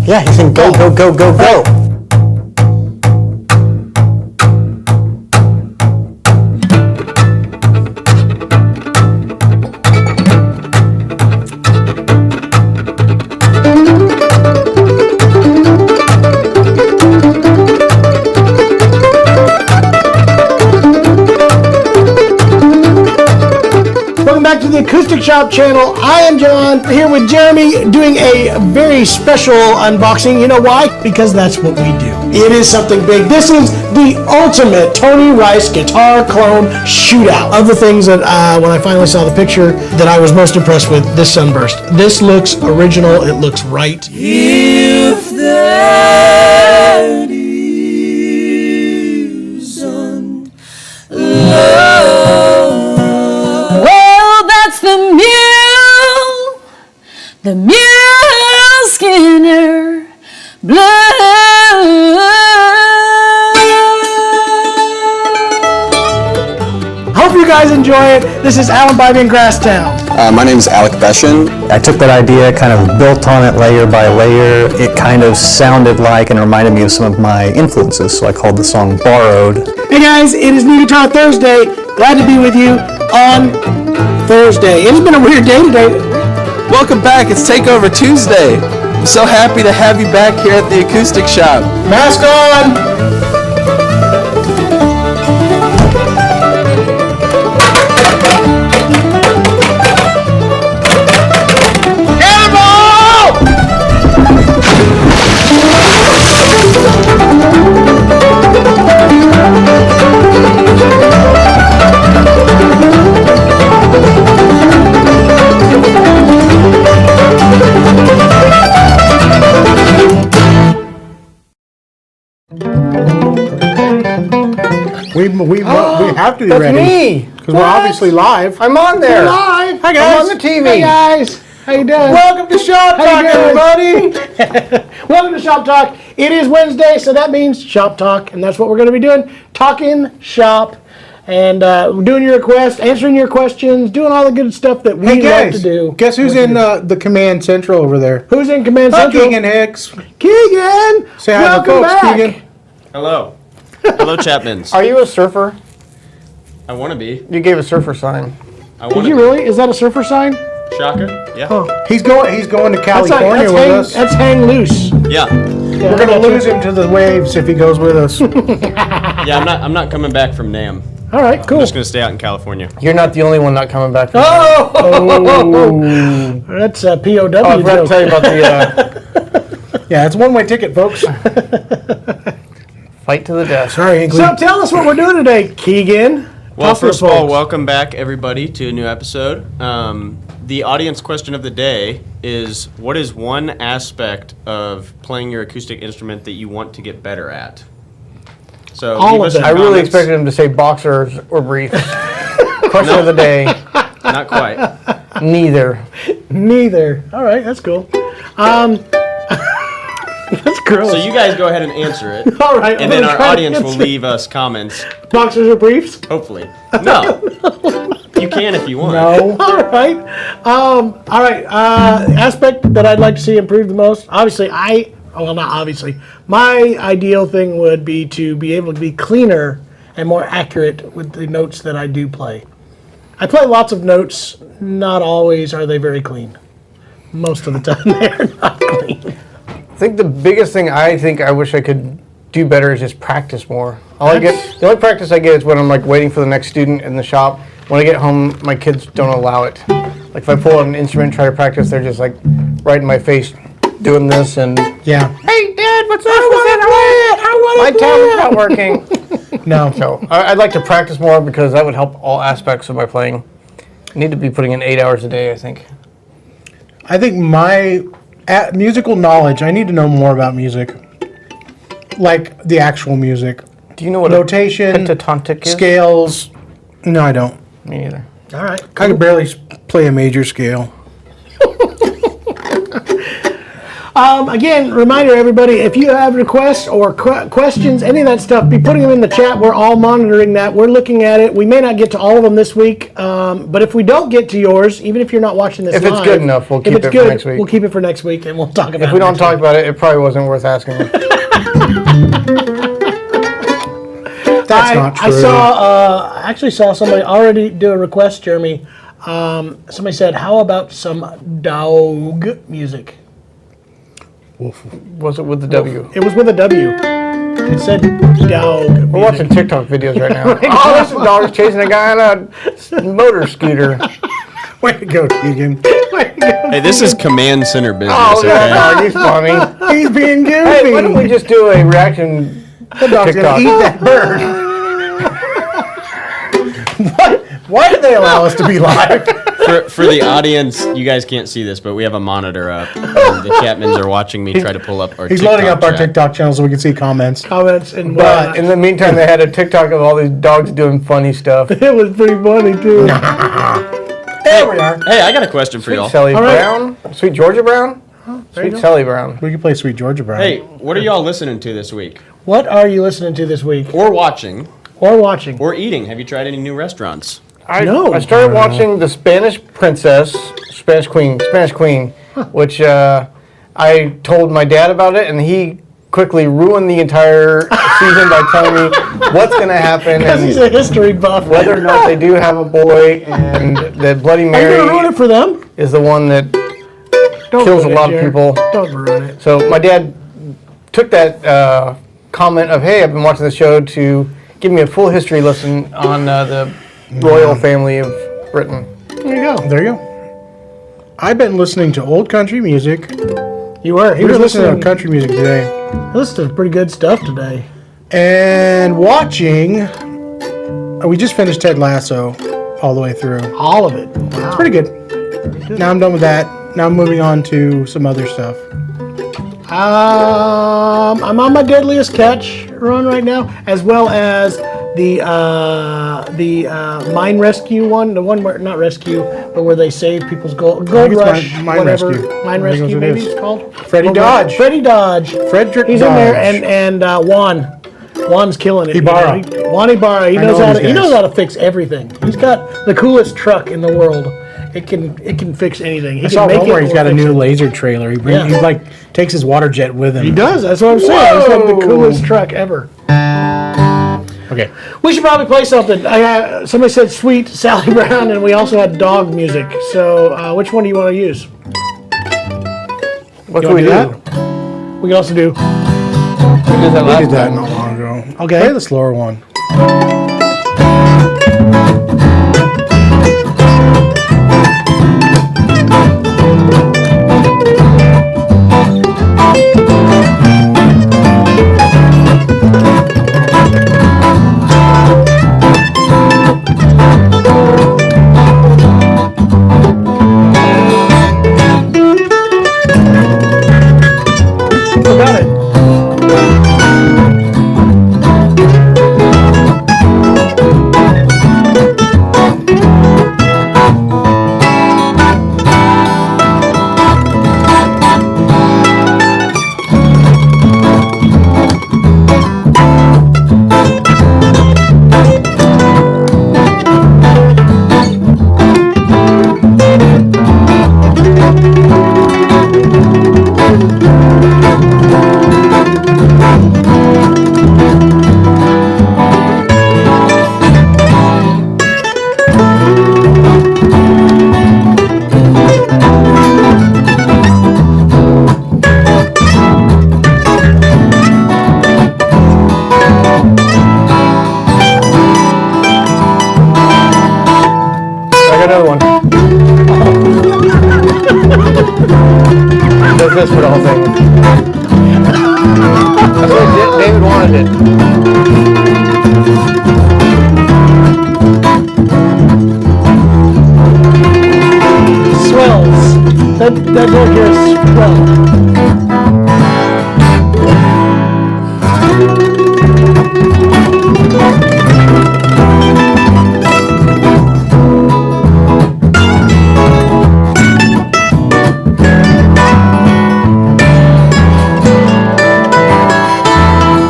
Yeah, he's saying go, go, go, go, go. Back to the Acoustic Shop channel. I am John, here with Jeremy, doing a very special unboxing. You know why? Because that's what we do. It is something big. This is the ultimate Tony Rice guitar clone shootout. Of the things that, when I finally saw the picture, that I was most impressed with, this Sunburst. This looks original. It looks right. If that isn't love. The Mule Skinner Blues. Hope you guys enjoy it. This is Alan Bybee in Grasstown. My name is Alec Beshin. I took that idea, kind of built on it layer by layer. It kind of sounded like and reminded me of some of my influences, so I called the song Borrowed. Hey guys, it is New Guitar Thursday. Glad to be with you on Thursday. It's been a weird day today. Welcome back, it's Takeover Tuesday. I'm so happy to have you back here at the Acoustic Shop. Mask on! We have to be ready. That's me. Because we're obviously live. I'm on there. We're live. Hi guys. I'm on the TV. Hey guys. How you doing? Welcome to Shoppe-Talk, everybody. Welcome to Shoppe-Talk. It is Wednesday, so that means Shop Talk, and that's what we're going to be doing. Talking shop, and doing your requests, answering your questions, doing all the good stuff that we love to do. Guess who's in the command central over there? Who's in command central? Keegan Hicks. Keegan. Say hi to the folks, back. Keegan. Hello. Hello, Chapmans. Are you a surfer? I want to be. You gave a surfer sign. Did you really? Is that a surfer sign? Shocker. Yeah. Oh. He's going to California with us. That's hang loose. Yeah. We're gonna lose him to the waves if he goes with us. Yeah. I'm not coming back from NAMM. All right. Cool. I'm just gonna stay out in California. You're not the only one not coming back. From That's a POW I was about to joke. tell you about the. Yeah, it's a one-way ticket, folks. Fight to the death. Sorry, Hinkley. So tell us what we're doing today, Keegan. Well, first of all, welcome back, everybody, to a new episode. The audience question of the day is, what is one aspect of playing your acoustic instrument that you want to get better at? So All of them. I really expected him to say boxers or briefs. Question of the day. Not quite. Neither. All right, that's cool. That's gross. So you guys go ahead and answer it. All right. And then our audience will leave us comments. Boxers or briefs? Hopefully. No. You can if you want. No. All right. Aspect that I'd like to see improved the most. Obviously, not obviously. My ideal thing would be to be able to be cleaner and more accurate with the notes that I do play. I play lots of notes. Not always are they very clean. Most of the time, they're not clean. I think the biggest thing I wish I could do better is just practice more. The only practice I get is when I'm like waiting for the next student in the shop. When I get home, my kids don't allow it. Like if I pull out an instrument and try to practice, they're just like right in my face doing this and Yeah. hey Dad, what's up? My tablet's not working. No. So I'd like to practice more because that would help all aspects of my playing. I need to be putting in 8 hours a day, I think. I think my musical knowledge, I need to know more about music. Like the actual music. Do you know what notation, a pentatonic is? Scales. No, I don't. Me neither. All right. I can barely play a major scale. Again, reminder, everybody, if you have requests or questions, any of that stuff, be putting them in the chat. We're all monitoring that. We're looking at it. We may not get to all of them this week, but if we don't get to yours, even if you're not watching this If live, it's good enough, we'll keep it for next week. We'll keep it for next week, and we'll talk about it. If we don't talk about it, it probably wasn't worth asking. That's not true. I actually saw somebody already do a request, Jeremy. Somebody said, how about some dog music? Was it with the W? It was with a W. It said dog music. We're watching TikTok videos right now. Oh, there's some dogs chasing a guy on a motor scooter. Way to go, Keegan. Way to go. Hey, this is command center business, Oh, that okay? dog, he's funny. He's being goofy. Hey, why don't we just do a reaction The dog's TikTok? gonna eat that bird. Why did they allow us to be live? For the audience, you guys can't see this, but we have a monitor up. And the Chapmans are watching me try to pull up our He's TikTok loading up our chat. TikTok channel so we can see comments. Comments and But in the meantime, they had a TikTok of all these dogs doing funny stuff. it was pretty funny too. There we are. Hey, I got a question for y'all. Sally All right. Brown? Sweet Georgia Brown? Sweet Sally Brown. We can play Sweet Georgia Brown. Hey, what are y'all listening to this week? What are you listening to this week? Or watching? Or watching? Or eating? Have you tried any new restaurants? I No. started watching The Spanish Queen, which I told my dad about it, and he quickly ruined the entire season by telling me what's going to happen Because he's a history buff. whether or not they do have a boy, and that Bloody Are you gonna ruin Mary it for them? is the one that Don't kills a ruin it, lot of Jared. people. Don't ruin it. So my dad took that comment of, hey, I've been watching the show to give me a full history lesson on the royal family of Britain. There you go. There you go. I've been listening to old country music. You were. He We was were listening listening to country music today. Listen to pretty good stuff today. And watching, we just finished Ted Lasso all the way through. All of it. Wow. It's pretty good. Now I'm done with that. Now I'm moving on to some other stuff. I'm on my Deadliest Catch run right now, as well as the mine rescue one, the one where not rescue, but where they save people's gold think it's rush, Mine whatever. Rescue. Mine I think rescue, that's what it maybe is. it's called. Freddie Dodge. Freddie Dodge. Frederick He's in there, Dodge. and Juan. Juan's killing it. Ibarra. Juan Ibarra. He I knows know how these to. He guys. knows how to fix everything. He's got the coolest truck in the world. It can fix anything. He I can saw make one it where he's or got a fix new it. laser trailer. He Yeah. like takes his water jet with him. He does. That's what I'm saying. He's got the coolest truck ever. Okay. We should probably play something. Somebody said Sweet Sally Brown, and we also had dog music. So which one do you want to use? What You can we wanna do? We can also do. We did that We last did that time. not long ago. Okay. Play the slower one. Another one. Does this for the whole thing. That's what David wanted it. Swells. That book here is swell.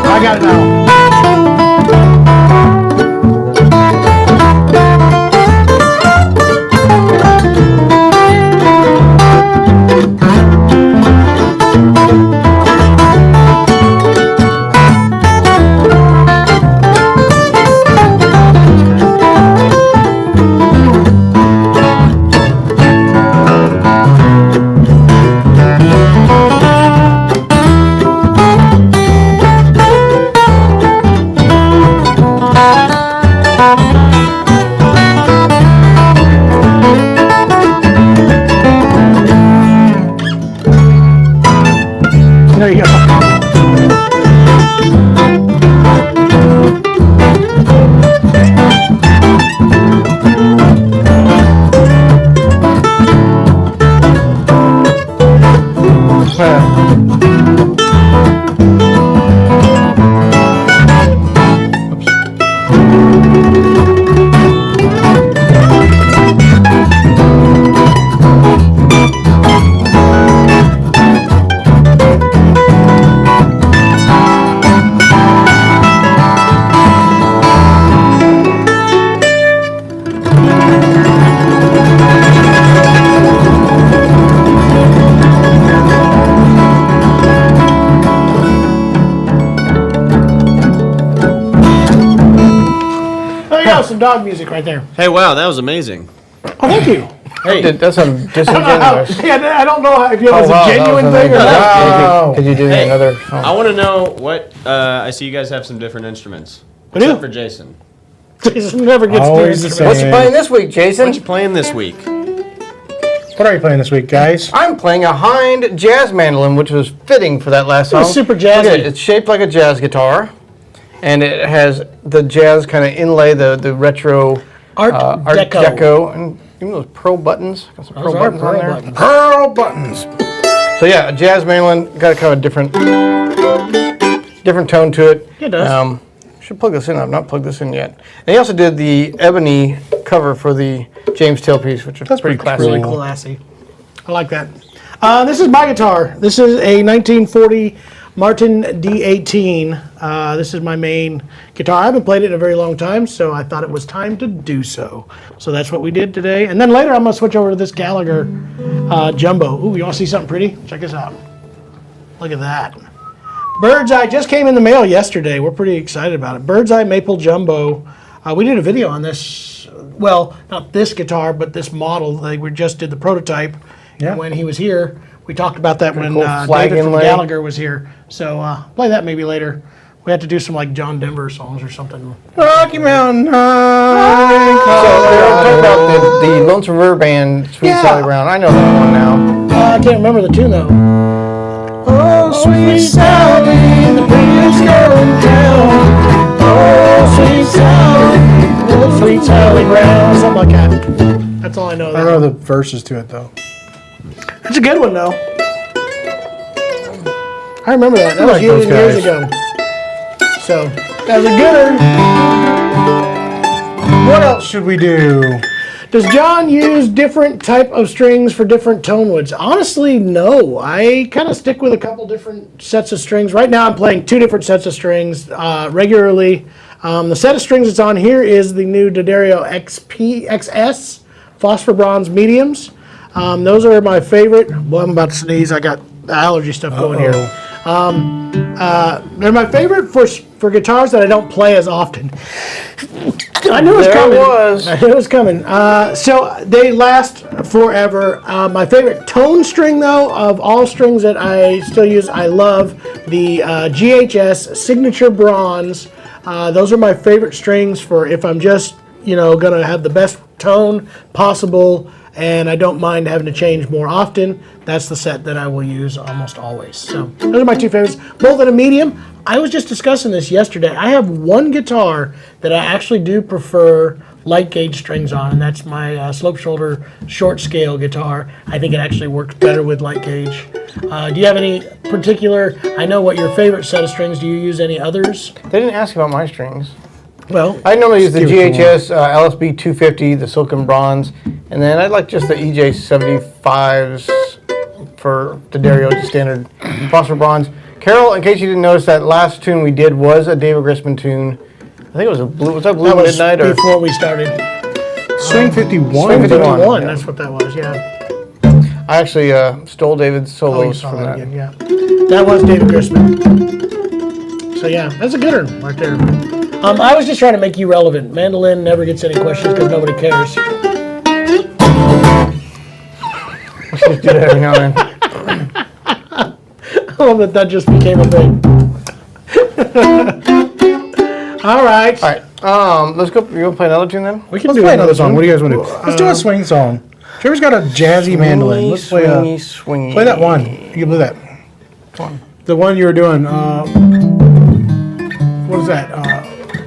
I got it now. There you go. Some dog music right there. Hey, wow, that was amazing. Oh, thank you. Hey, That's some disingenuous. I don't know if it was wow, a genuine that was thing or amazing. not. Wow. Could you do Hey, another? I want to know what. I see you guys have some different instruments. We do. Except for Jason. Jason never gets Always to the What's you same. playing this week, Jason? What you playing this week? What are you playing this week, guys? I'm playing a Hind jazz mandolin, which was fitting for that last song. It's super Look at jazzy. it. It's shaped like a jazz guitar, and it has the jazz kind of inlay, the retro Art Deco. and even those pearl buttons. Got some pearl Those are buttons pearl on there. buttons. Pearl buttons. So yeah, a jazz mandolin got a kind of different tone to it. It does. Should plug this in. I've not plugged this in yet. And he also did the ebony cover for the James Tailpiece, which is pretty classy. Really classy. I like that. This is my guitar. This is a 1940 Martin D18. This is my main guitar. I haven't played it in a very long time, so I thought it was time to do so. So that's what we did today. And then later I'm going to switch over to this Gallagher Jumbo. Ooh, you want to see something pretty? Check this out. Look at that. Bird's Eye just came in the mail yesterday. We're pretty excited about it. Bird's Eye Maple Jumbo. We did a video on this. Well, not this guitar, but this model. We just did the prototype. Yeah. When he was here, we talked about that when cool flag David from inlay. Gallagher was here. So play that maybe later. We had to do some like John Denver songs or something. Rocky Mountain So High. we're talking about the Lonesome River Band, Sweet Yeah. Sally Brown. I know that one now. I can't remember the tune though. Oh, sweet Sally, the prettiest girl in town. Oh, sweet Sally, oh, sweet Sally Brown. Something like that. That's all I know. I don't know the verses to it though. It's a good one though. I remember that. That was like years those and years guys. ago. So, that was a gooder. What else should we do? Does John use different type of strings for different tone woods? Honestly, no. I kind of stick with a couple different sets of strings. Right now I'm playing 2 different sets of strings regularly. The set of strings that's on here is the new D'Addario XS Phosphor Bronze Mediums. Those are my favorite. Well, I'm about to sneeze. I got allergy stuff going here. They're my favorite for guitars that I don't play as often. I knew it was coming. I knew it was coming. So they last forever. My favorite tone string, though, of all strings that I still use, I love the GHS Signature Bronze. Those are my favorite strings for if I'm just, going to have the best tone possible and I don't mind having to change more often. That's the set that I will use almost always. So those are my 2 favorites, both in a medium. I was just discussing this yesterday. I have one guitar that I actually do prefer light gauge strings on, and that's my Slope Shoulder short scale guitar. I think it actually works better with light gauge. Do you have any particular, I know what your favorite set of strings, do you use any others? They didn't ask about my strings. Well, I normally use the GHS LSB 250, the Silken Bronze, and then I like just the EJ 75s for D'Addario, just standard Phosphor Bronze. Carol, in case you didn't notice, that last tune we did was a David Grisman tune. I think it was a Blue. Was that Blue Midnight? Or before we started. Swing 51. Swing 51. Yeah. That's what that was. Yeah. I actually stole David's solos from that. Again, yeah. That was David Grisman. So yeah, that's a good one right there. I was just trying to make you relevant. Mandolin never gets any questions because nobody cares. We should do that every now and then. I love that just became a thing. All right. Let's go. You want to play another tune then? We can play another song. What do you guys want to do? Let's do a swing song. Trevor's got a jazzy mandolin. Let's play swingy. Play that one. You can play that. The one you were doing. What is that?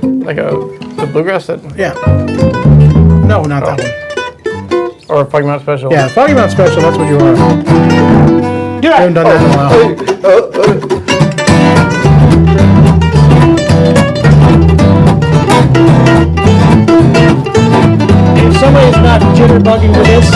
Like the bluegrass set? Yeah. No, not that one. Or Foggy Mountain Special? Yeah, Foggy Mountain Special. That's what you are. Do it. I haven't done that in a while. If somebody's not jitterbugging with this.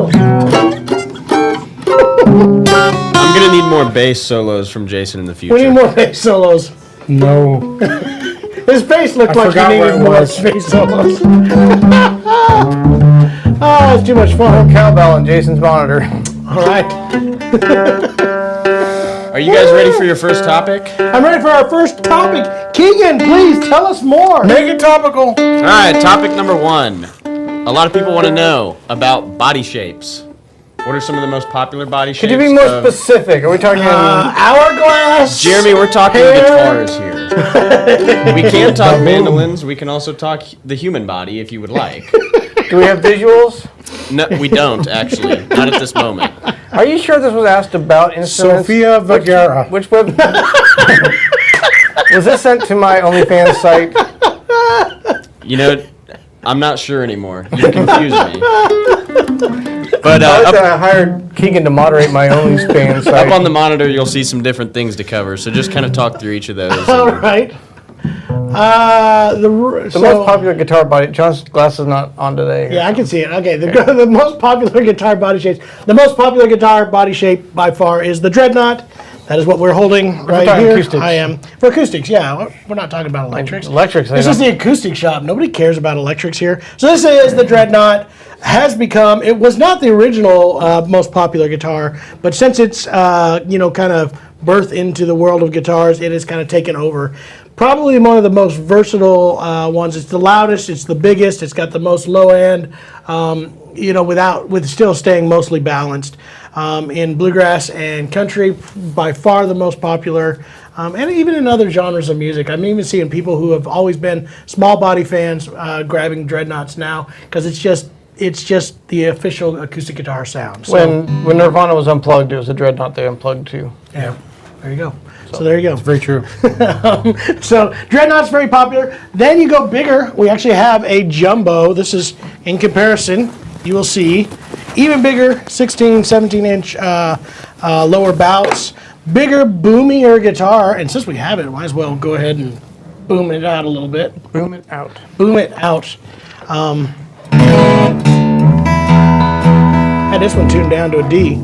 go. I'm gonna need more bass solos from Jason in the future. We need more bass solos. No. His face looked like he forgot where needed it more was. bass solos. Oh, it's too much fun. Cowbell and Jason's monitor. All right. Are you guys ready for your first topic? I'm ready for our first topic. Keegan, please tell us more. Make it topical. All right, topic number 1. A lot of people want to know about body shapes. What are some of the most popular body shapes? Could you be more of- specific? Are we talking? Hourglass. Jeremy, we're talking Hair. guitars here. We can talk mandolins. We can also talk the human body if you would like. do we have visuals? No, we don't actually. Not at this moment. Are you sure this was asked about instruments? Sophia Vergara. Which web? Was this sent to my OnlyFans site? You know, I'm not sure anymore. You confused me. But I up hired Keegan to moderate my OnlyFans site. up on the monitor, you'll see some different things to cover. So just kind of talk through each of those. All right. The most popular guitar body. John's glass is not on today. Yeah, I can see it. Okay, the most popular guitar body shapes. The most popular guitar body shape by far is the Dreadnought. That is what we're holding right talking here. acoustics. I am for acoustics. Yeah, we're not talking about electrics. Electrics. This is the acoustic shop. Nobody cares about electrics here. So this is the Dreadnought. Has become. It was not the original most popular guitar, but since it's kind of birthed into the world of guitars, it has kind of taken over. Probably one of the most versatile ones. It's the loudest. It's the biggest. It's got the most low end. With still staying mostly balanced. In bluegrass and country, by far the most popular, and even in other genres of music. I'm even seeing people who have always been small body fans grabbing Dreadnoughts now because it's just the official acoustic guitar sound. So, when Nirvana was unplugged, it was a Dreadnought they unplugged too. yeah, there you go. So there you go. Very true. So Dreadnought's very popular. Then you go bigger. We actually have a jumbo. This is in comparison. You will see even bigger 16, 17-inch lower bouts. Bigger, boomier guitar. And since we have it, might as well go ahead and boom it out a little bit. Boom it out. Boom it out. Had this one tuned down to a D.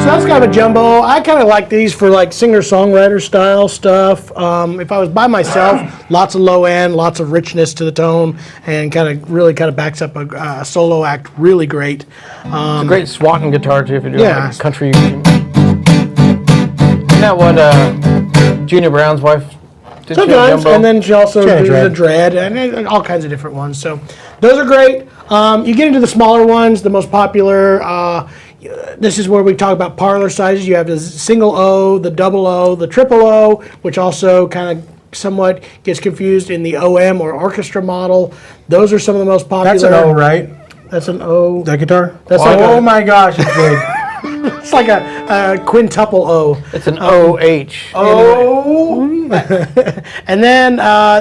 So that's kind of a jumbo. I kind of like these for like singer-songwriter style stuff. If I was by myself, lots of low end, lots of richness to the tone, and kind of backs up a solo act really great. It's a great swatting guitar too if you're doing Yeah. like country. Isn't that what Junior Brown's wife did? Sometimes, and then she also Yeah, does Dread. a Dread and all kinds of different ones. So those are great. You get into the smaller ones, the most popular. This is where we talk about parlor sizes. You have the single O, the double O, the triple O, which also kind of somewhat gets confused in the OM or orchestra model. Those are some of the most popular. That's an O, right? That's an O. That guitar? That's like oh a- my gosh, it's big. It's like a quintuple O. It's an OH. Oh, and then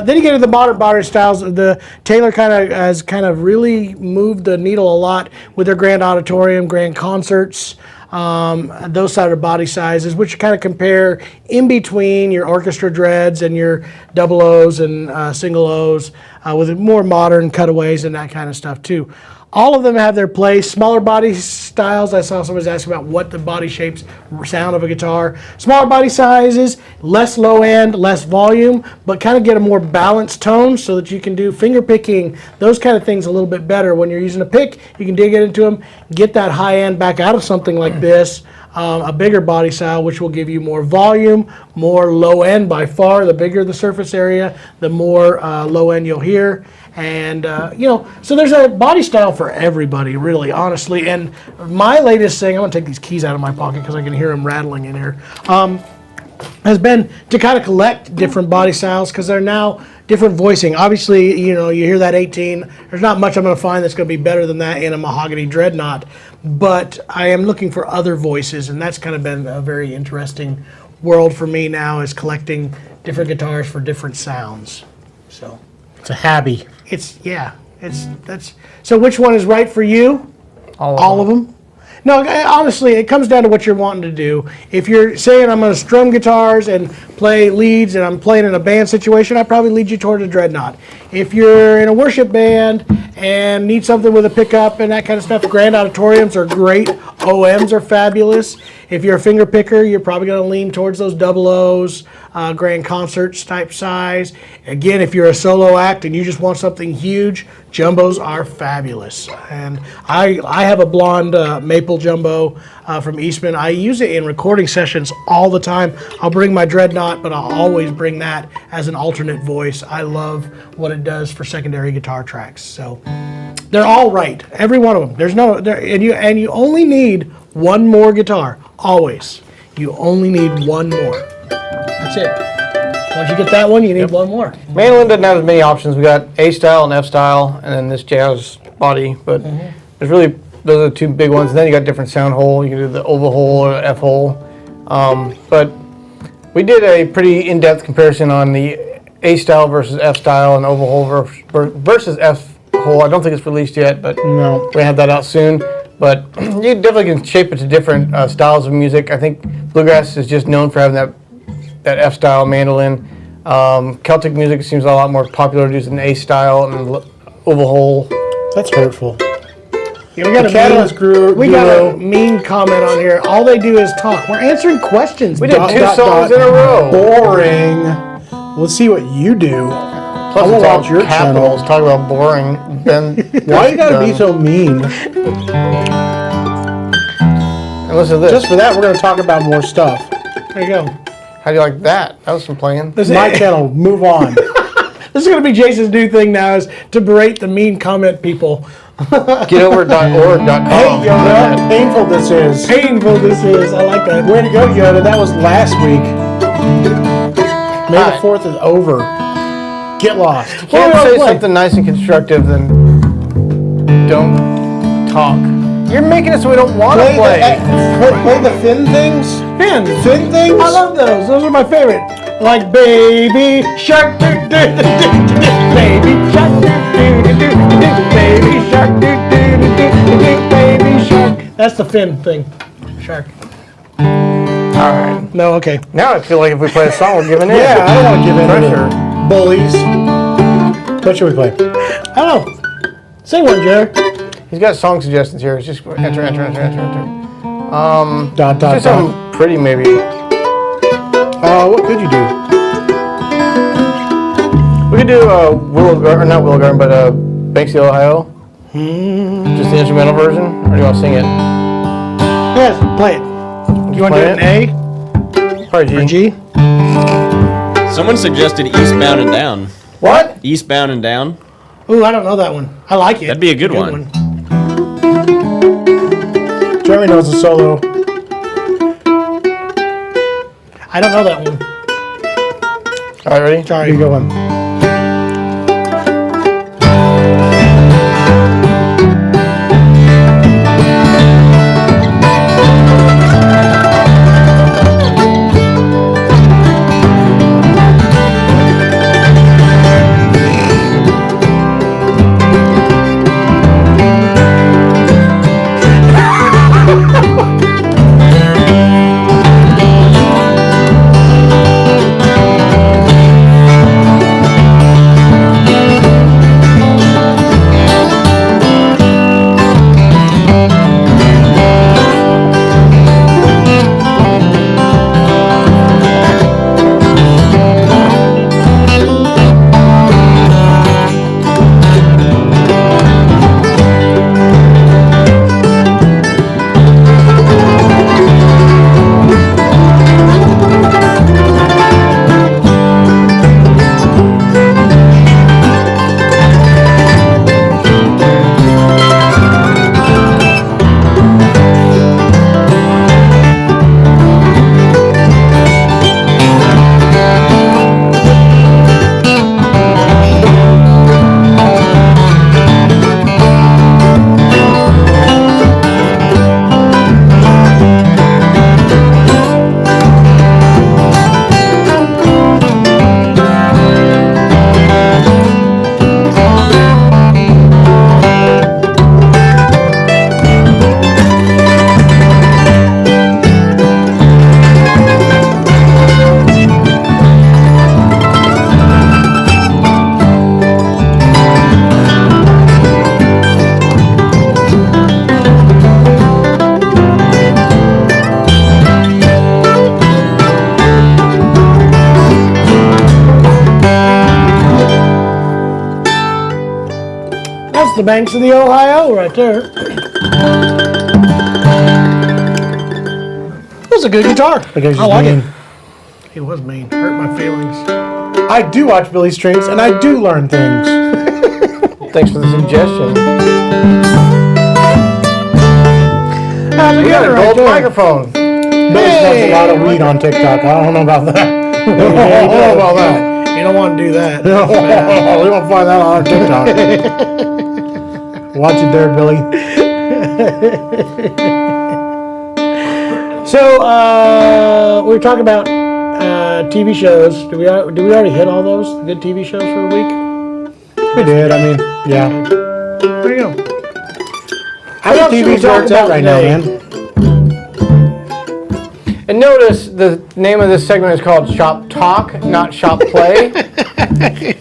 you get into the modern body styles. The Taylor has really moved the needle a lot with their grand auditorium, grand concerts, those side of body sizes, which kind of compare in between your orchestra dreads and your double O's and single O's with more modern cutaways and that kind of stuff too. All of them have their place. Smaller body styles. I saw somebody asking about what the body shapes sound of a guitar. Smaller body sizes, less low end, less volume, but kind of get a more balanced tone so that you can do finger picking, those kind of things a little bit better. When you're using a pick, you can dig it into them, get that high end back out of something like this. A bigger body style, which will give you more volume, more low end by far. The bigger the surface area, the more low end you'll hear. And, so there's a body style for everybody, really, honestly. And my latest thing, I'm going to take these keys out of my pocket because I can hear them rattling in here, has been to kind of collect different body styles because they're now different voicing. Obviously, you hear that 18. There's not much I'm going to find that's going to be better than that in a mahogany Dreadnought. But I am looking for other voices, and that's kind of been a very interesting world for me now, is collecting different guitars for different sounds. So It's a hobby. so which one is right for you? All of All of them. No, honestly, it comes down to what you're wanting to do. If you're saying I'm going to strum guitars and play leads and I'm playing in a band situation, I probably lead you toward a dreadnought. If you're in a worship band and need something with a pickup and that kind of stuff, grand auditoriums are great. OMs are fabulous. If you're a finger picker, you're probably going to lean towards those double O's, grand concerts type size. Again, if you're a solo act and you just want something huge, jumbos are fabulous. And I have a blonde maple jumbo from Eastman. I use it in recording sessions all the time. I'll bring my dreadnought, but I'll always bring that as an alternate voice. I love what it does for secondary guitar tracks. So they're all right, every one of them. And you only need one more guitar, always. You only need one more. That's That's it. Once you get that one, you need one more. Mandolin doesn't have as many options. We got A style and F style, and then this jazz body. But there's really, those are the two big ones. And then you got different sound hole. You can do the oval hole or F hole. But we did a pretty in-depth comparison on the A style versus F style and oval hole versus F hole. I don't think it's released yet, but No. we have that out soon. But you definitely can shape it to different styles of music. I think bluegrass is just known for having that F style mandolin. Celtic music seems a lot more popular using A style and oval hole. That's hurtful. Yeah, we got a mean comment on here. All they do is talk. We're answering questions. We did two songs in a row. Boring. Let's see what you do. Plus, I it's all watch your capitals. channel. Talk about boring. Then Why you gotta be so mean? And listen to this. Just for that, we're gonna talk about more stuff. There you go. How do you like that? That was some playing. This is my channel. Move on. This is going to be Jason's new thing now, is to berate the mean comment people. Getover.org.com. Hey Yoda, painful this is. Painful this is. I like that. Way to go, Yoda. That was last week. May the Alright. 4th is over. Get lost. Can't Well, say play. something nice and constructive, then don't talk. You're making it so we don't want to play. Play the fin things. Fin. Fin things. I love those. Those are my favorite. Like baby shark, do do do do do, baby shark, do do do do do, baby shark, do do do do do, baby shark. That's the fin thing. Shark. All right. No, okay. Now I feel like if we play a song, we're giving in. Yeah, I don't want to give in Pressure. to bullies. What should we play? I don't know. Say one, Jared. He's got song suggestions here. It's just enter. Dot, dot, Just something pretty, maybe. What could you do? We could do Willow Garden, not Willow Garden, but Banksy, Ohio. Just the instrumental version, or do you want to sing it? Yes, play it. You want to do it in A Probably or G? Someone suggested Eastbound and Down. What? Eastbound and Down. Ooh, I don't know that one. I like it. That'd be a good one. Jeremy knows the solo. I don't know that one. All right, ready? Sorry. Here you go one. That's the banks of the Ohio right there. That's a good guitar. Because I like mean. it. He was mean. Hurt my feelings. I do watch Billy Strings, and I do learn things. Thanks for the suggestion. How's it We got a going gold right there? microphone. Billy smokes a lot of weed on TikTok. I don't know about that. I don't know about that. You don't want to do that. We won't find that on our TikTok. Watch it there, Billy. So, we were talking about TV shows. Did we already hit all those good TV shows for the week? We did. I mean, yeah. There you go. How else much should we TV's talk where it's at about right now, today? man? And notice the name of this segment is called Shop Talk, not Shop Play.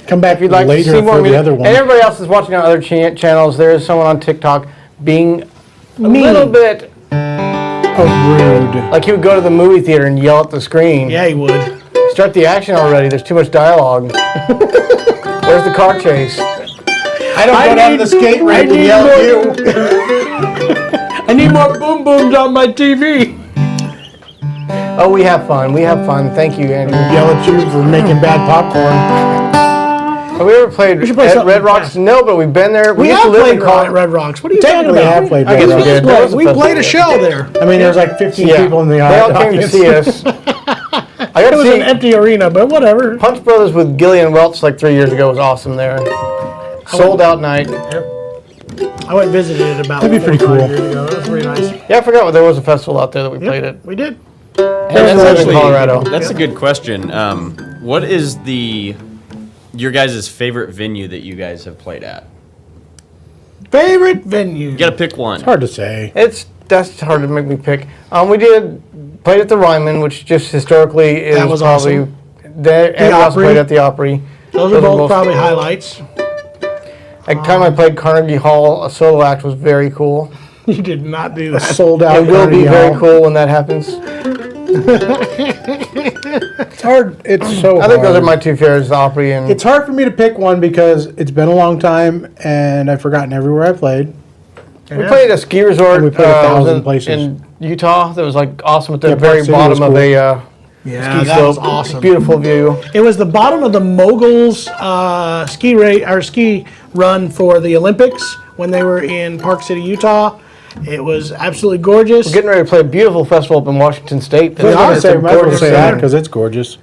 Come back If you'd like to later see more for the music. other one. And everybody else is watching on other channels. There is someone on TikTok being a little bit Oh, rude. like he would go to the movie theater and yell at the screen. Yeah, he would. Start the action already. There's too much dialogue. Where's the car chase? I don't go down the skate ramp and yell at you. I need more boom booms on my TV. Oh, we have fun. We have fun. Thank you, Andrew. Yell at you for making bad popcorn. Have we ever played should play at something Red Rocks? fast. No, but we've been there. We used have to live played in Colorado. Red Rocks. What are you talking Technically, I about? have played I guess Red we Rocks. did. There was a We played a festival. show there. I mean, there was like 15 Yeah. people in the They all came to audience. see us. I got It to was an see empty arena, but whatever. Punch Brothers with Gillian Welch like 3 years ago was awesome there. Sold out night. I went and visited it about That'd be pretty 4 or 5 cool. years ago. That was pretty nice. Yeah, I forgot there was a festival out there that we played at. We did. And That's that's in Colorado. That's a good question. What is your guys' favorite venue that you guys have played at? Favorite venue. You gotta pick one. It's hard to say. That's hard to make me pick. We played at the Ryman, which just historically is That was probably awesome. there, and we also Opry. played at the Opry. Those are both probably highlights. At the time I played Carnegie Hall, a solo act was very cool. You did not do that. Sold out. It will be Carnegie very Hall. cool when that happens. It's hard. It's so I think those are hard. my two favorites, the Opry and It's hard for me to pick one because it's been a long time and I've forgotten everywhere I played. we played at a ski resort. And we played 1,000 in, places. in Utah. That was like awesome at the Yeah, Park very City bottom was of cool. a Yeah, ski that slope. was awesome. Beautiful view. It was the bottom of the Moguls ski run for the Olympics when they were in Park City, Utah. It was absolutely gorgeous. Getting ready to play a beautiful festival up in Washington State. I was going to say, might as well gorgeous say that there. because it's gorgeous.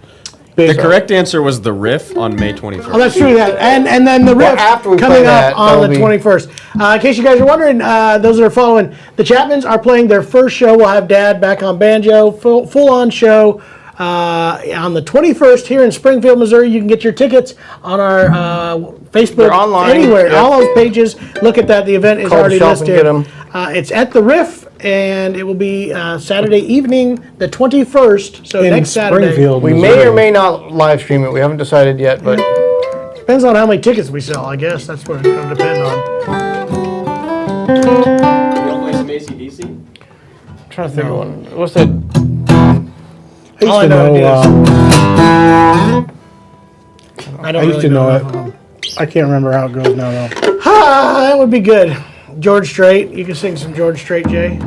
The correct answer was the Riff on May 21st. Oh, that's true. That and then the riff after we coming play that, up on the that'll be- 21st. In case you guys are wondering, those that are following, the Chapmans are playing their first show. We'll have Dad back on banjo, full on show on the 21st here in Springfield, Missouri. You can get your tickets on our Facebook, They're online, anywhere, yep. all those pages. Look at that. The event is Call the already shop and listed. get 'em. It's at the Riff, and it will be Saturday evening, the 21st. So In next Saturday. Springfield, We may Missouri. or may not live stream it. We haven't decided yet, but Depends on how many tickets we sell, I guess. That's what it's going to depend on. You wanna play some AC/DC? I'm trying to think of one. What's that? I used All I to know know. I don't I used really to know it. enough of them. I can't remember how it goes now, though. Ah, that would be good. George Strait. You can sing some George Strait, Jay.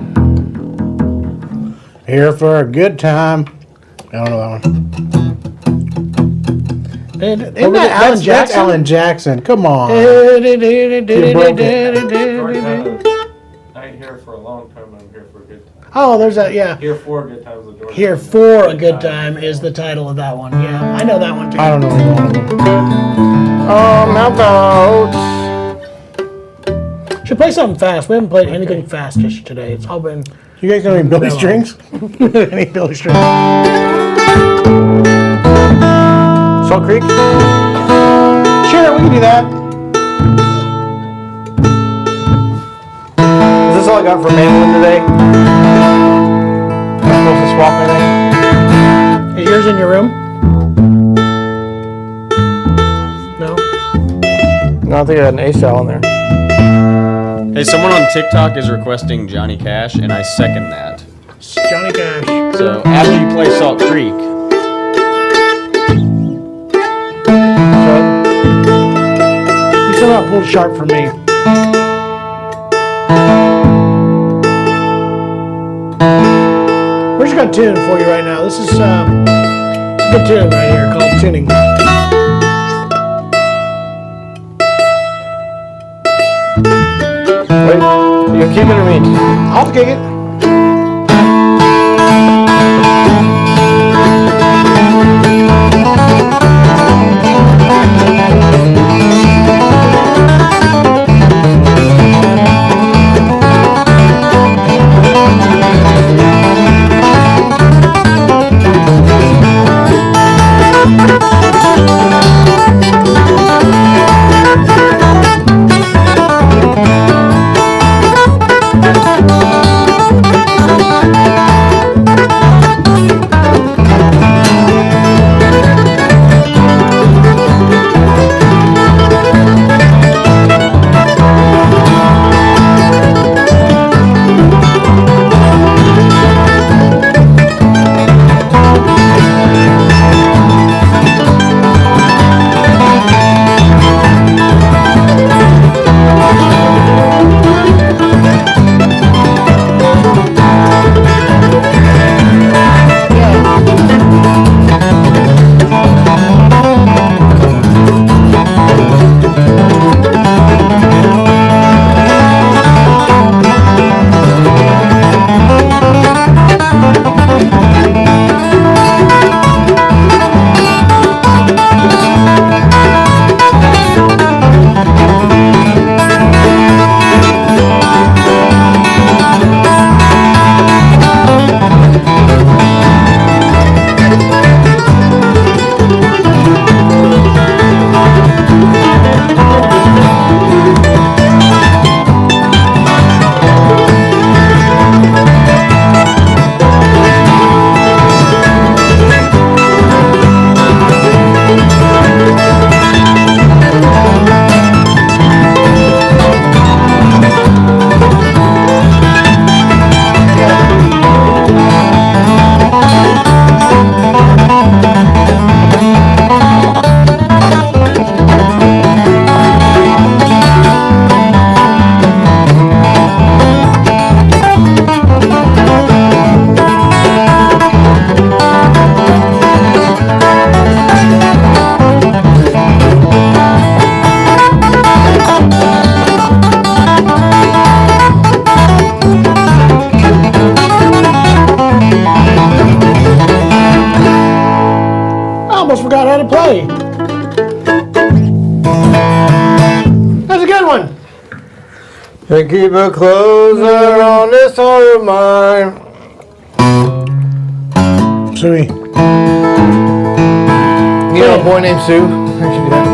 Here for a good time. I don't know that one. Isn't Oh, that Alan that's Jackson? Alan Jackson. Come on. I ain't here for a long time, I'm here for a good time. Oh, there's that, yeah. Here for a good time is the George. Here for a good time is the title of that one. Yeah, I know that one too. I don't know any one of them. How about? Should play something fast. We haven't played anything fastish today. It's all been You guys know any Billy Mellow. Strings? any Billy Strait. Salt Creek? Sure, we can do that. Is this all I got for Mandolin today? Am I supposed to swap anything? Is yours in your room? No. No, I think I had an A-cell in there. Hey, someone on TikTok is requesting Johnny Cash, and I second that. It's Johnny Cash. So after you play Salt Creek, You somehow pulled sharp for me. a tune for you right now. This is a good tune right here called Tuning. Wait, you kick it or me? I'll kick it. Forgot how to play. That's a good one. And keep a closer on this heart of mine. Suey. You know a boy named Sue? I should do that.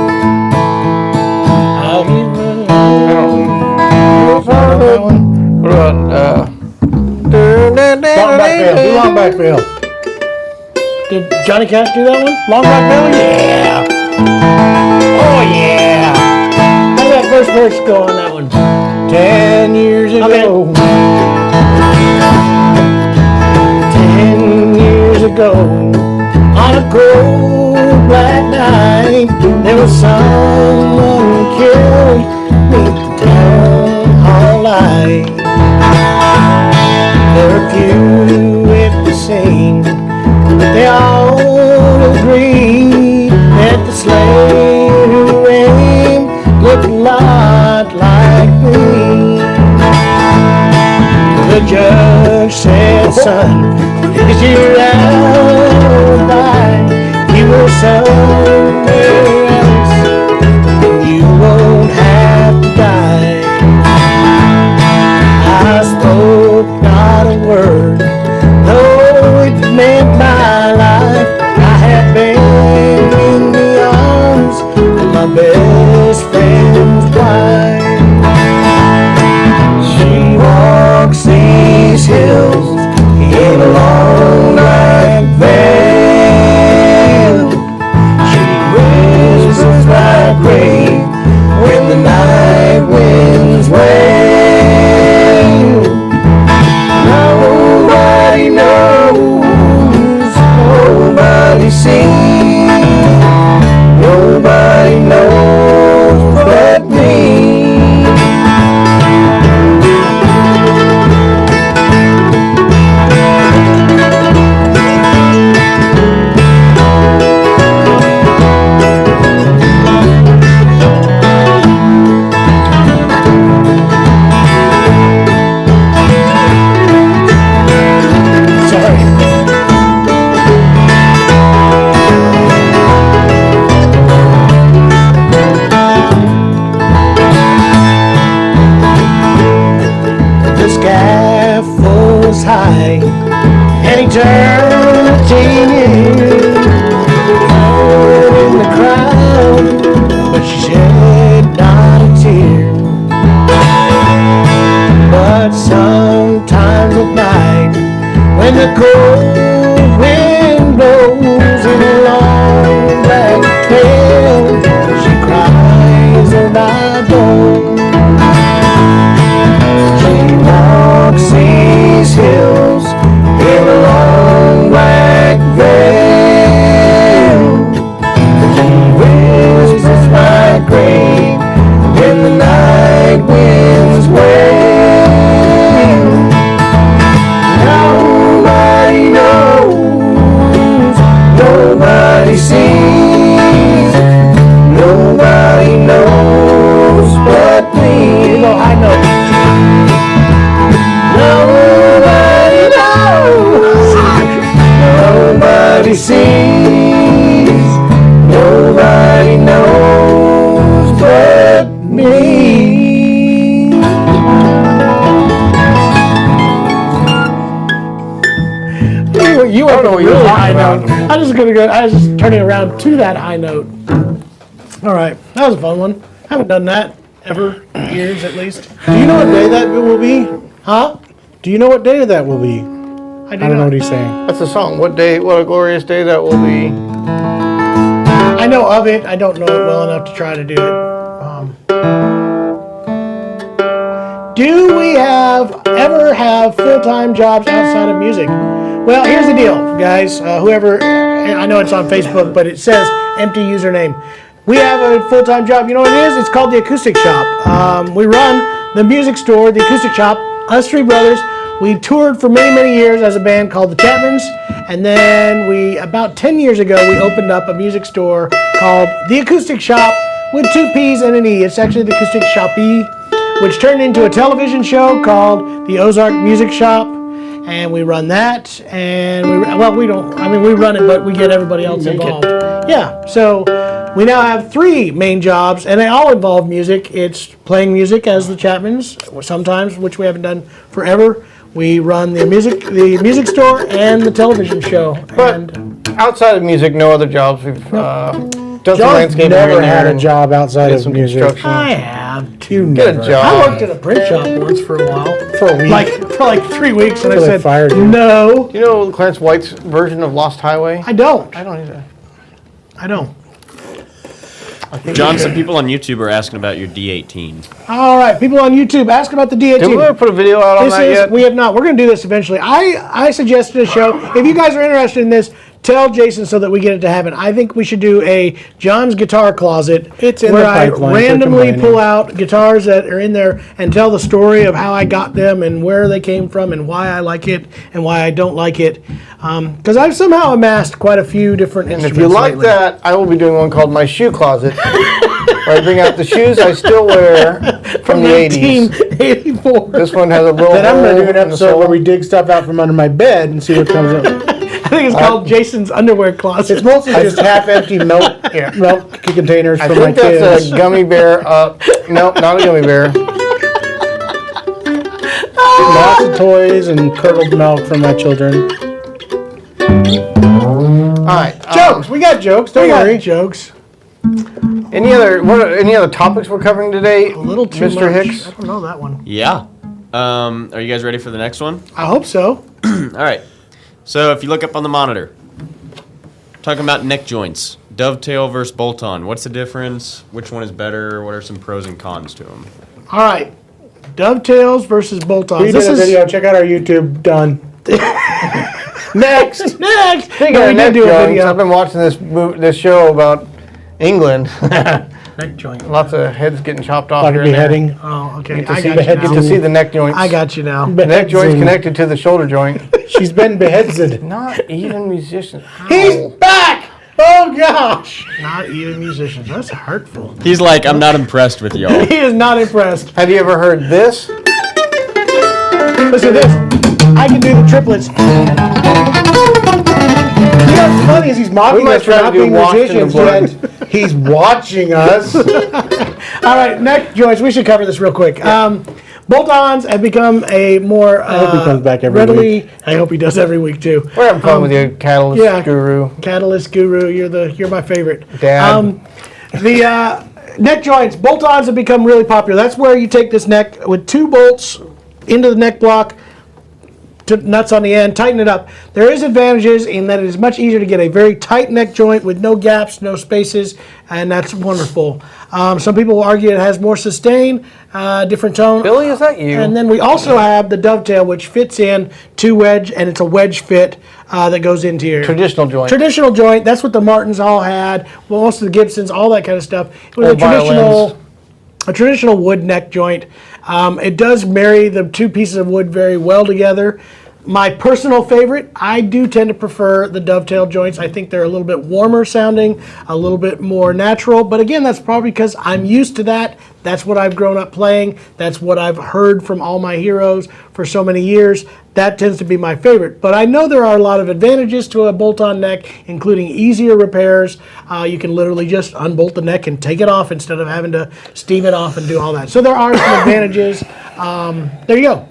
What about Long Back Veil. Do Long Back Veil. Did Johnny Cash do that one? Long Back Veil? Yeah. Oh yeah. How did that first verse go on that one? 10 years ago? Okay. 10 years ago, on a cold black night, there was someone killed beneath the town hall light. There were few at the scene, but they all agreed that the slayer who aimed looked a lot like me. The judge said, son, is your alibi? You will somewhere else, and you won't have to die. I spoke not a word, though it meant my life. I had been in the arms of my best friend's wife. She walks these hills in a long black veil. She whispers like rain when the night winds wail. Nobody knows, nobody sees, nobody knows but me. but she shed not a tear. But sometimes at night, when the cold wind blows in a long black veil, she cries and I don't. She walks these hills in a long black veil. She whispers my grave when the night winds wail. Nobody knows, nobody sees, nobody knows but me. No, I know. Nobody knows, nobody sees, nobody knows but me. You went from a really high note. I was just turning around to that high note. All right, that was a fun one. I haven't done that ever, years at least. Do you know what day that will be? Huh? Do you know what day that will be? I I don't know what he's saying. That's the song. What a glorious day that will be. I know of it. I don't know it well enough to try to do it. Do we ever have full-time jobs outside of music? Well, here's the deal, guys. Whoever, I know it's on Facebook, but it says empty username. We have a full-time job. You know what it is? It's called the Acoustic Shop. We run the music store, the Acoustic Shop. Us three brothers. We toured for many, many years as a band called the Chapmans, and then about 10 years ago, we opened up a music store called the Acoustic Shop with 2 P's and an E. It's actually the Acoustic Shoppe, which turned into a television show called the Ozark Music Shop, and we run that. And we run it, but we get everybody else involved. Yeah, so we now have 3 main jobs, and they all involve music. It's playing music as the Chapmans, sometimes, which we haven't done forever. We run the music store and the television show. But outside of music, no other jobs. We've done some John's landscaping. never here had a and job outside did of some music. construction. I have. You Get never. a job. I worked at a print shop once for a while. For a week. For like 3 weeks, and I Until they said, fired you. no, Do you know Clarence White's version of Lost Highway? I don't. I don't either. I don't. John, some people on YouTube are asking about your D18. All right, people on YouTube, ask about the D18. Did we ever put a video out on that yet? We have not. We're going to do this eventually. I suggested a show. If you guys are interested in this, tell Jason so that we get it to happen. I think we should do a John's guitar closet. It's in where the I pipeline for randomly combining. pull out guitars that are in there and tell the story of how I got them and where they came from and why I like it and why I don't like it. Because I've somehow amassed quite a few different And instruments if you like lately. that, I will be doing one called My Shoe Closet, where I bring out the shoes I still wear from the 80s. 1984. This one has a little Then I'm going to hole do an in the episode sole. where we dig stuff out from under my bed and see what comes up. I think it's called Jason's underwear closet. It's mostly just half-empty milk containers I for my think that's kids. a gummy bear. Nope, not a gummy bear. Lots of toys and curdled milk for my children. All right. Jokes. We got jokes. Don't worry. Jokes. Any other topics we're covering today, A little too Mr. much. Hicks? I don't know that one. Yeah. Are you guys ready for the next one? I hope so. All right. So if you look up on the monitor, talking about neck joints, dovetail versus bolt-on. What's the difference? Which one is better? What are some pros and cons to them? All right. Dovetails versus bolt-ons. We did a video. Check out our YouTube. Done. Next. Next. Speaking No, of we neck did do a joints, video. I've been watching this show about England. Neck joint. Lots of heads getting chopped off Like here a and there. beheading. Oh, okay. To I see got the you head, get to now. see the neck joints. I got you now. The neck joint's Beheadzing. connected to the shoulder joint. She's been beheaded. Not even musicians. He's back! Oh gosh! Not even musicians. That's hurtful. He's like, I'm not impressed with y'all. He is not impressed. Have you ever heard this? Listen to this. I can do the triplets. You know what's funny is he's We mocking might us for try to not do being Washed in the musicians, Blood. yet he's watching us. All right, neck joints. We should cover this real quick. Bolt-ons have become a more I hope he comes back every readily. week. I hope he does every week too. We're having fun with you, Catalyst yeah. Guru. Catalyst Guru, you're my favorite. Dad. neck joints, bolt-ons have become really popular. That's where you take this neck with 2 bolts into the neck block, nuts on the end, tighten it up. There is advantages in that it is much easier to get a very tight neck joint with no gaps, no spaces, and that's wonderful. Some people will argue it has more sustain, different tone. Billy, is that you? And then we also have the dovetail, which fits in to wedge, and it's a wedge fit that goes into your Traditional joint. Traditional joint. That's what the Martins all had. Well, most of the Gibsons, all that kind of stuff. It was Old violins. a traditional wood neck joint. It does marry the 2 pieces of wood very well together. My personal favorite, I do tend to prefer the dovetail joints. I think they're a little bit warmer sounding, a little bit more natural. But again, that's probably because I'm used to that. That's what I've grown up playing. That's what I've heard from all my heroes for so many years. That tends to be my favorite. But I know there are a lot of advantages to a bolt-on neck, including easier repairs. You can literally just unbolt the neck and take it off instead of having to steam it off and do all that. So there are some advantages. There you go.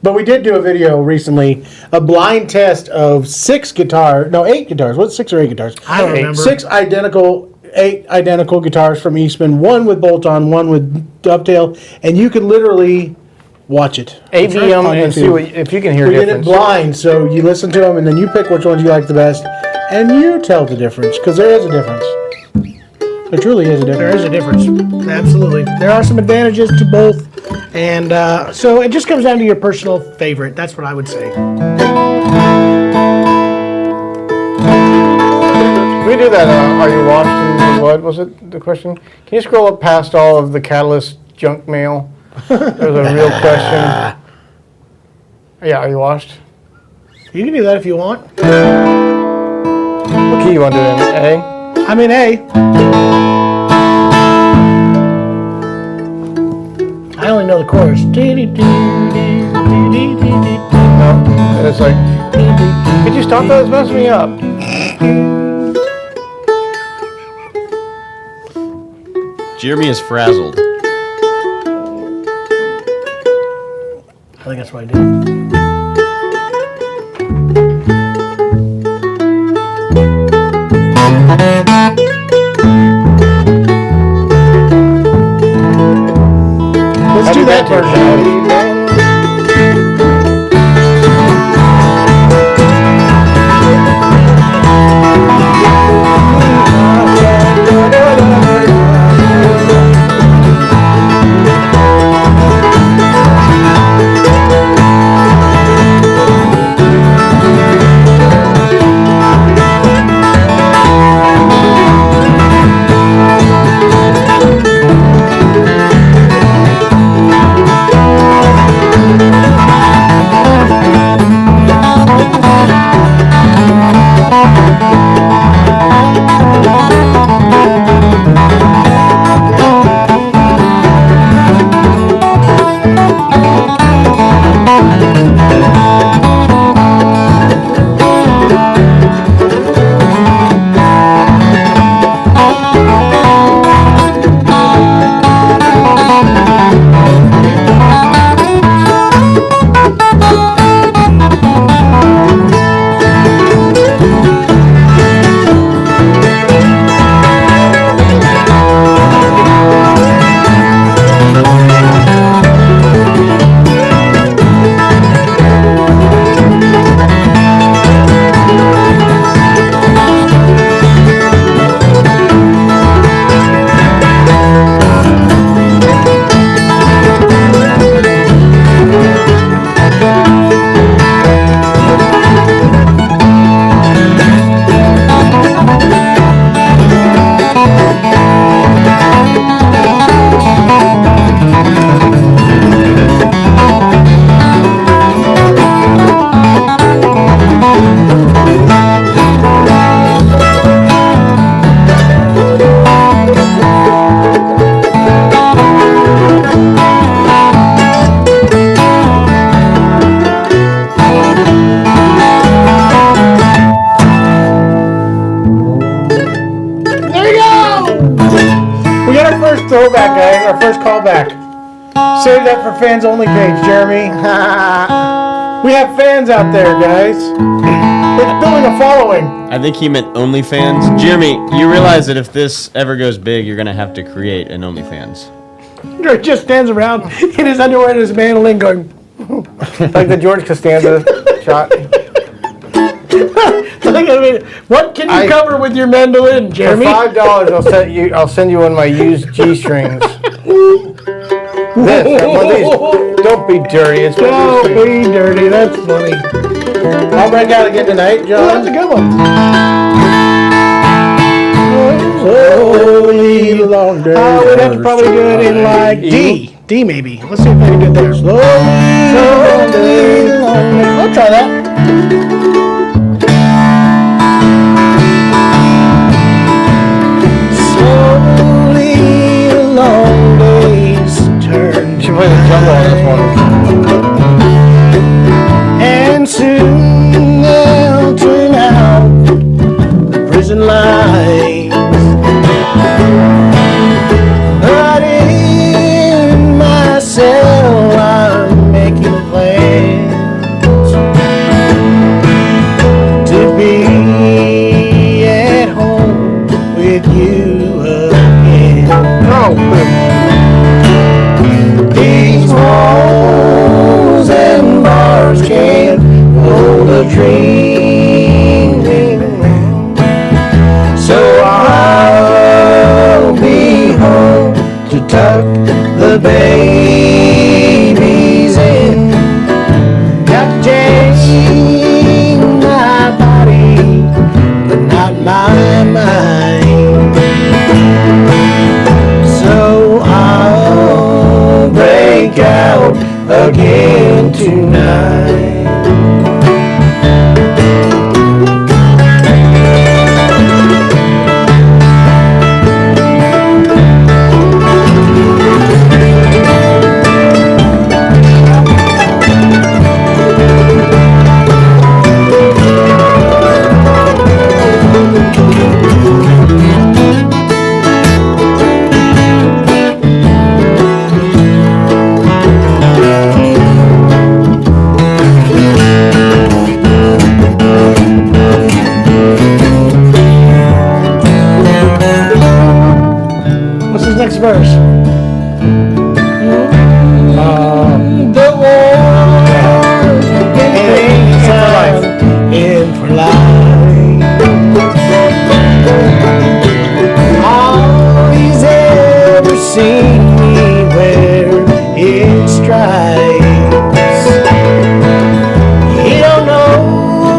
But we did do a video recently, a blind test of 8 guitars. What's 6 or 8 guitars? I don't remember. 8 identical guitars from Eastman, one with bolt-on, one with dovetail, and you could literally watch it. ABM and see if you can hear We did it difference. blind, so you listen to them and then you pick which ones you like the best, and you tell the difference, because there is a difference. There truly is a difference. There is a difference. Absolutely. There are some advantages to both. And so it just comes down to your personal favorite. That's what I would say. Can we do that? Are you washed in blood? Was it the question? Can you scroll up past all of the Catalyst junk mail? There's a real question. Yeah, are you washed? You can do that if you want. What key you want to do in? A? I'm in A. I only know the chorus. No. And it's like, could you stop that? It's messing me up. Jeremy is frazzled. I think that's what I did. Let's do that version. Throwback, guys. Our first callback. Save that for fans only page, Jeremy. We have fans out there, guys. It's building a following. I think he meant OnlyFans. Jeremy, you realize that if this ever goes big, you're gonna have to create an OnlyFans. He just stands around in his underwear and his mandolin going. Like the George Costanza shot. What can you cover with your mandolin, For Jeremy? $5, I'll send you one of my used G-strings. One of these. Don't be dirty. It's Don't be dirty. That's funny. I'll break out again tonight, Oh, John. that's a good one. Slowly long days. I would have to probably do it in like D. D maybe. Let's see if I can do it there. Slowly long days. I'll try that. Slowly long days turn. Should play the jungle on this one. And soon they'll turn out the prison lines. But in my cell I'm making plans to be at home with you again. These walls and bars can't hold a dream, so I'll be home to tuck the babies in. Got to change my body, but not my mind. So I'll break out again tonight. What's his next verse? The war in for life. All he's ever seen me wear is stripes. He don't know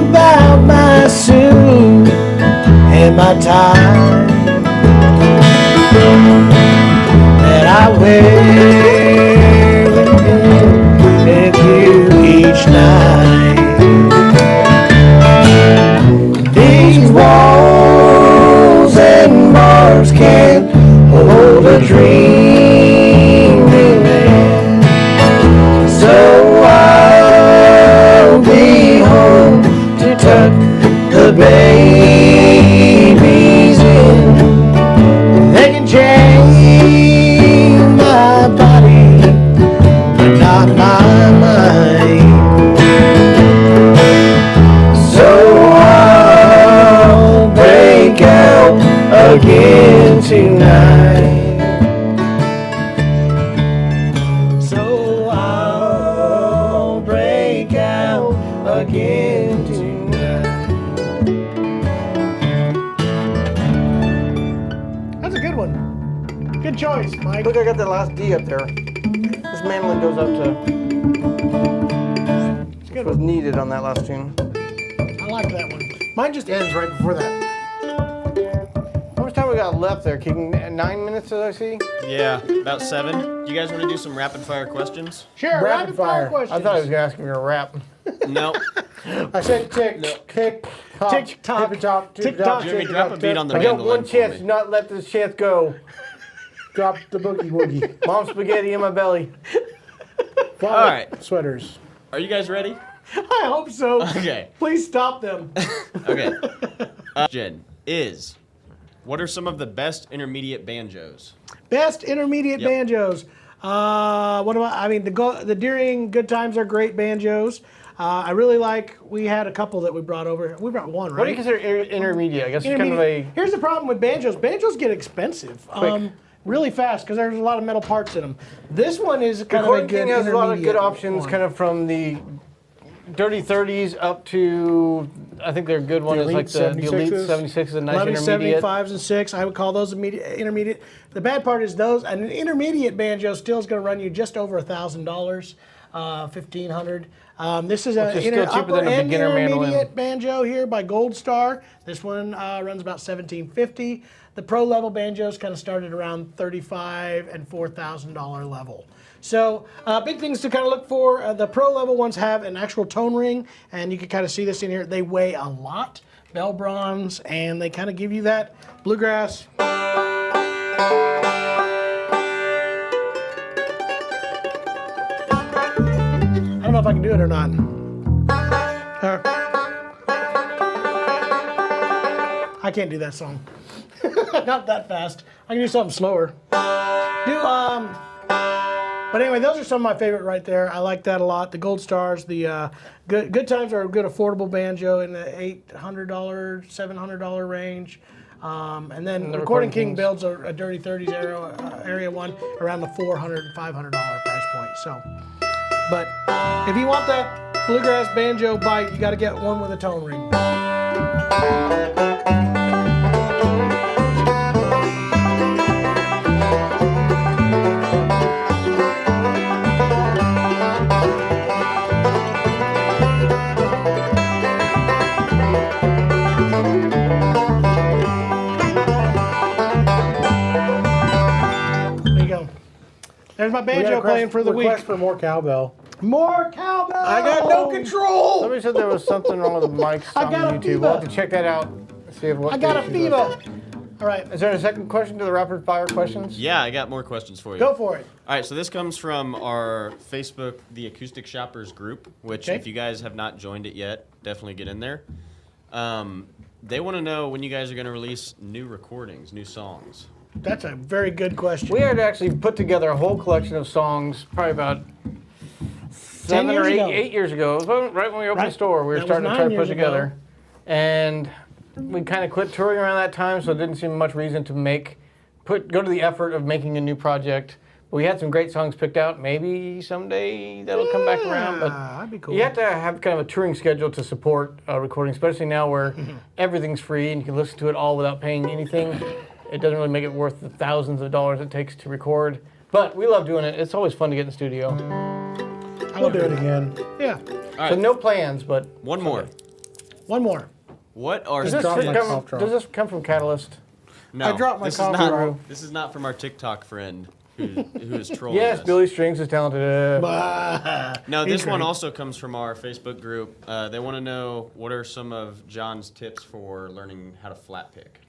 about my suit and my tie that I wear with you each night. These walls and bars can't hold a dream, so I'll be home to tuck the babies in. They can change my body, but not my mind. So I'll break out again tonight. So I'll break out again tonight. That's a good one. Good choice, Mike. Look, I got that last D up there. This mandolin goes up to. It's a good Was one. needed on that last tune. I like that one. Mine just ends right before that. How much time we got left there? Keeping 9 minutes, as I see. Yeah, about 7. Do you guys want to do some rapid fire questions? Sure, rapid fire questions. I thought he was gonna ask me to rap. No. I said tick, tick, tock, Tick tock, tippy tock, tick tippy tock. tock, Jeremy, tippy drop tock, a beat on the I got mandolin one for chance me. to not let this chance go. Drop the boogie woogie. Mom spaghetti in my belly. All right. Sweaters. Are you guys ready? I hope so. Okay. Please stop them. Okay. Question is, what are some of the best intermediate banjos? Best intermediate Yep. banjos. What about? I mean, the Deering Good Times are great banjos. I really like. We had a couple that we brought over. We brought one, right? What do you consider intermediate? I guess it's kind of Intermediate. a. Here's the problem with banjos. Banjos get expensive. Really fast because there's a lot of metal parts in them. This one is kind of a Recording good King has a lot of good intermediate options, one. kind of from the dirty 30s up to, I think their good one is like the Elite 76 is a nice intermediate. 75s and 6, I would call those intermediate. The bad part is those, an intermediate banjo still is going to run you just over $1,000, $1,500. This is Which is still cheaper than a beginner intermediate mandolin. banjo here by Gold Star. This one runs about $1,750. The pro level banjos kind of started around $35,000 and $4,000 level. So big things to kind of look for. The pro level ones have an actual tone ring, and you can kind of see this in here. They weigh a lot, bell bronze, and they kind of give you that bluegrass. I don't know if I can do it or not. I can't do that song. Not that fast. I can do something slower. But anyway, those are some of my favorite right there. I like that a lot. The Gold Stars, the Good Times are a good affordable banjo in the $800, $700 range. And then the Recording King builds a Dirty 30s area one around the $400, $500 price point. So, but if you want that bluegrass banjo bite, you got to get one with a tone ring. There's my banjo playing for the week. Request for more cowbell. More cowbell! I got no control! Somebody said there was something wrong with the mics I on got a YouTube. fever. We'll have to check that out. See what I got the a issue fever. was. All right, Is there a second question to the rapid fire questions? Yeah, I got more questions for you. go for it. All right, so this comes from our Facebook, the Acoustic Shoppers group, which Okay. if you guys have not joined it yet, definitely get in there. They want to know when you guys are going to release new recordings, new songs. That's a very good question. We had actually put together a whole collection of songs probably about 7 or 8 years ago. It was right when we opened the store. We were That was starting to try 9 to put years together. ago. And we kind of quit touring around that time, so it didn't seem much reason to go to the effort of making a new project. But we had some great songs picked out. Maybe someday that'll come back around. But that'd be cool. you have to have kind of a touring schedule to support recording, especially now where everything's free and you can listen to it all without paying anything. It doesn't really make it worth the thousands of dollars it takes to record. But we love doing it. It's always fun to get in the studio. We'll do it again. Yeah. All So right, no plans, but one more. One more. What are does this, drop my come, cough drop. does this come from Catalyst? No, I dropped my this is coffee not. rope. This is not from our TikTok friend who is trolling Yes, us. Billy Strings is talented. No, He's this one great. also comes from our Facebook group. They want to know what are some of John's tips for learning how to flat pick.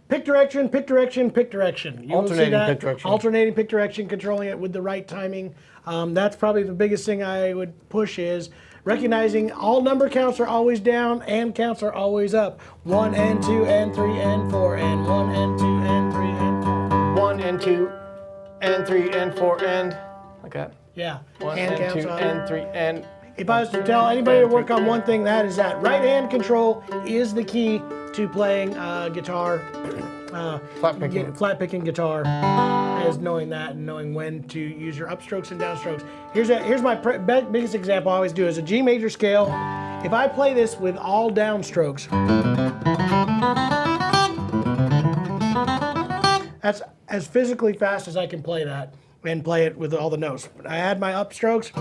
Pick direction, pick direction, pick direction. You will see Alternating that. pick direction. Alternating pick direction, controlling it with the right timing. That's probably the biggest thing I would push is recognizing all number counts are always down and counts are always up. 1 and 2 and 3 and 4 and 1 and 2 and 3 and 4. 1 and 2 and 3 and 4 and like that. Yeah. 1 hand and counts 2 up. and 3 and. If I was to tell anybody to work on one thing, that is that right hand control is the key to playing guitar. Flat picking. Flat picking guitar is knowing that and knowing when to use your upstrokes and downstrokes. Here's my biggest example I always do is a G major scale. If I play this with all downstrokes, that's as physically fast as I can play that and play it with all the notes. But I add my upstrokes.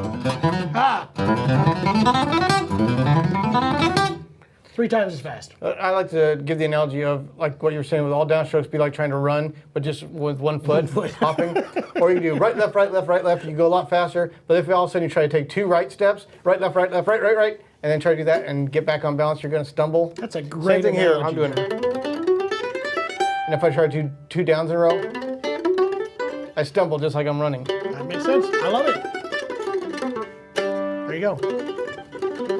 3 times as fast. I like to give the analogy of like what you were saying with all downstrokes be like trying to run, but just with one foot hopping. Or you can do right, left, right, left, right, left. You can go a lot faster. But if all of a sudden you try to take 2 right steps, right, left, right, left, right, right, right, and then try to do that and get back on balance, you're going to stumble. That's a great Same thing here. I'm analogy. doing it. And if I try to do 2 downs in a row, I stumble just like I'm running. That makes sense. I love it. There you go.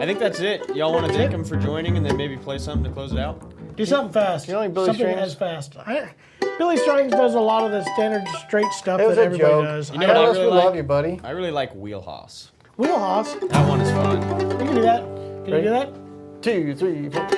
I think that's it. Y'all want to thank him for joining and then maybe play something to close it out? Do something fast. You know, like Billy something Strings? as fast. Billy Strings does a lot of the standard straight stuff It was that a everybody joke. does. You know what I Catalyst, really we love like? you, buddy. I really like Wheelhouse. Wheelhouse. That one is fun. You can do that. Can you do that? 2, 3, 4.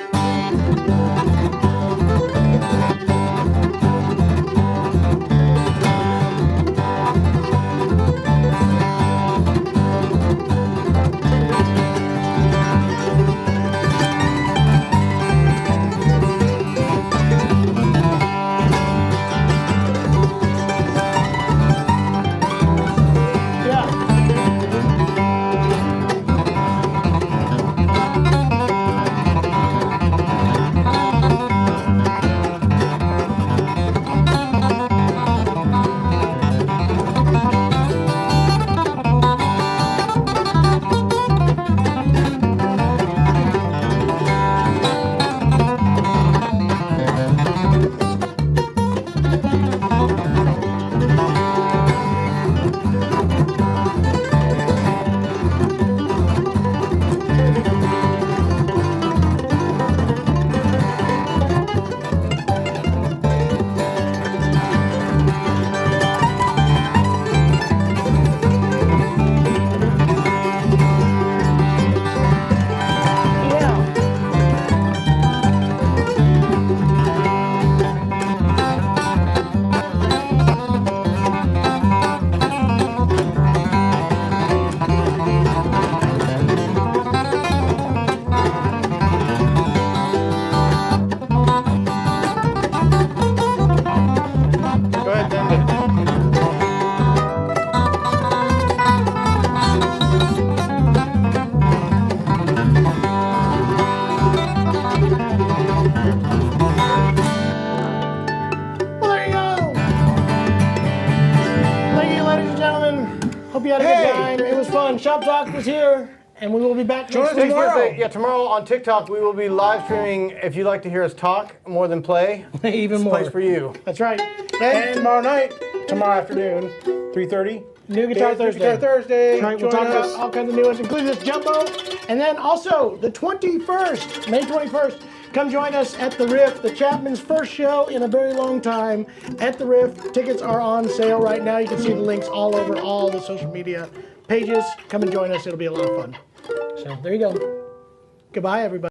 Shoppe-Talk was here, and we will be back next week. Tomorrow on TikTok we will be live streaming. If you'd like to hear us talk more than play, even more. Place for you. That's right. And tomorrow afternoon, 3:30. New Guitar Thursday. Guitar Thursday. Right, we'll talk about all kinds of new ones, including this jumbo. And then also the 21st, May 21st, come join us at the Riff, the Chapman's first show in a very long time at the Riff. Tickets are on sale right now. You can see the links all over all the social media pages. Come and join us. It'll be a lot of fun. So there you go. Goodbye, everybody.